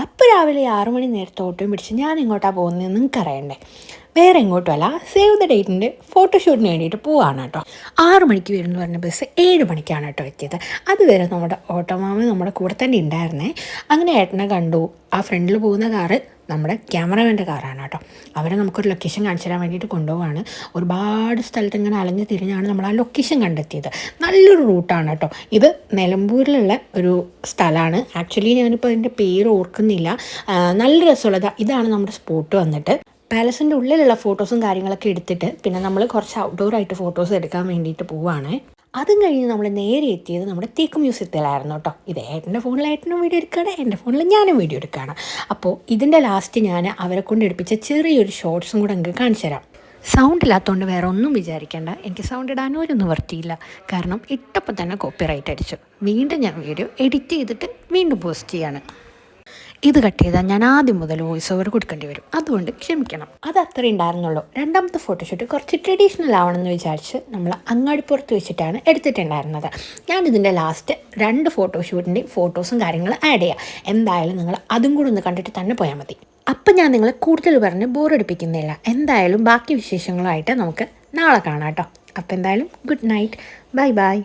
അപ്പോൾ രാവിലെ 6 മണി നേരത്തെ ഓട്ടോയും പിടിച്ച് ഞാൻ എങ്ങോട്ടാണ് പോകുന്നതെന്ന് നിങ്ങൾക്ക് അറിയണ്ടേ? വേറെ എങ്ങോട്ടുമല്ല, സേവ് ദ ഡേറ്റിൻ്റെ ഫോട്ടോഷൂട്ടിന് വേണ്ടിയിട്ട് പോവാണ് കേട്ടോ. 6 മണിക്ക് വരുമെന്ന് പറഞ്ഞ ബസ് 7 മണിക്കാണ് കേട്ടോ എത്തിയത്. അതുവരെ നമ്മുടെ ഓട്ടോമാമ നമ്മുടെ കൂടെ തന്നെ ഉണ്ടായിരുന്നേ. അങ്ങനെ ഏട്ടനെ കണ്ടു. ആ ഫ്രണ്ടിൽ പോകുന്ന കാറ് നമ്മുടെ ക്യാമറമാൻ്റെ കാറാണ് കേട്ടോ. അവരെ നമുക്കൊരു ലൊക്കേഷൻ കാണിച്ചു തരാൻ വേണ്ടിയിട്ട് കൊണ്ടുപോവാണ്. ഒരുപാട് സ്ഥലത്ത് ഇങ്ങനെ അലഞ്ഞ് തിരിഞ്ഞാണ് നമ്മൾ ആ ലൊക്കേഷൻ കണ്ടെത്തിയത്. നല്ലൊരു റൂട്ടാണ് കേട്ടോ. ഇത് നിലമ്പൂരിലുള്ള ഒരു സ്ഥലമാണ്. ആക്ച്വലി ഞാനിപ്പോൾ അതിൻ്റെ പേര് ഓർക്കുന്നില്ല. നല്ല രസമുള്ളത് ഇതാണ് നമ്മുടെ സ്പോട്ട് വന്നിട്ട്. പാലസിൻ്റെ ഉള്ളിലുള്ള ഫോട്ടോസും കാര്യങ്ങളൊക്കെ എടുത്തിട്ട് പിന്നെ നമ്മൾ കുറച്ച് ഔട്ട്ഡോർ ആയിട്ട് ഫോട്ടോസ് എടുക്കാൻ വേണ്ടിയിട്ട് പോവുകയാണ്. അതും കഴിഞ്ഞ് നമ്മൾ നേരെ എത്തിയത് നമ്മുടെ തേക്ക് മ്യൂസിയത്തിലായിരുന്നു കേട്ടോ. ഇത് ഏട്ടൻ്റെ ഫോണിൽ ഏട്ടനും വീഡിയോ എടുക്കുകയാണ്, എൻ്റെ ഫോണിൽ ഞാനും വീഡിയോ എടുക്കുകയാണ്. അപ്പോൾ ഇതിൻ്റെ ലാസ്റ്റ് ഞാൻ അവരെ കൊണ്ട് എടുപ്പിച്ച ചെറിയൊരു ഷോർട്സും കൂടെ നിങ്ങൾക്ക് കാണിച്ചു തരാം. സൗണ്ട് ഇല്ലാത്തതുകൊണ്ട് വേറെ ഒന്നും വിചാരിക്കേണ്ട, എനിക്ക് സൗണ്ട് ഇടാനും ഒരു നിവർത്തിയില്ല. കാരണം ഇട്ടപ്പോൾ തന്നെ കോപ്പിറൈറ്റ് അടിച്ചു. വീണ്ടും ഞാൻ വീഡിയോ എഡിറ്റ് ചെയ്തിട്ട് വീണ്ടും പോസ്റ്റ് ചെയ്യാണ്. ഇത് കട്ട് ചെയ്താൽ ഞാൻ ആദ്യം മുതൽ വോയിസ് ഓവർ കൊടുക്കേണ്ടി വരും, അതുകൊണ്ട് ക്ഷമിക്കണം. അത് അത്ര ഉണ്ടായിരുന്നുള്ളൂ. രണ്ടാമത്തെ ഫോട്ടോഷൂട്ട് കുറച്ച് ട്രഡീഷണൽ ആവണമെന്ന് വിചാരിച്ച് നമ്മൾ അങ്ങാടിപ്പുറത്ത് വെച്ചിട്ടാണ് എടുത്തിട്ടുണ്ടായിരുന്നത്. ഞാനിതിൻ്റെ ലാസ്റ്റ് 2 ഫോട്ടോഷൂട്ടിൻ്റെ ഫോട്ടോസും കാര്യങ്ങളും ആഡ് ചെയ്യാം. എന്തായാലും നിങ്ങൾ അതും കൂടി ഒന്ന് കണ്ടിട്ട് തന്നെ പോയാൽ മതി. അപ്പം ഞാൻ നിങ്ങളെ കൂടുതൽ പറഞ്ഞ് ബോറടിപ്പിക്കുന്നില്ല. എന്തായാലും ബാക്കി വിശേഷങ്ങളുമായിട്ട് നമുക്ക് നാളെ കാണാം കേട്ടോ. അപ്പം എന്തായാലും ഗുഡ് നൈറ്റ്, ബൈ ബൈ.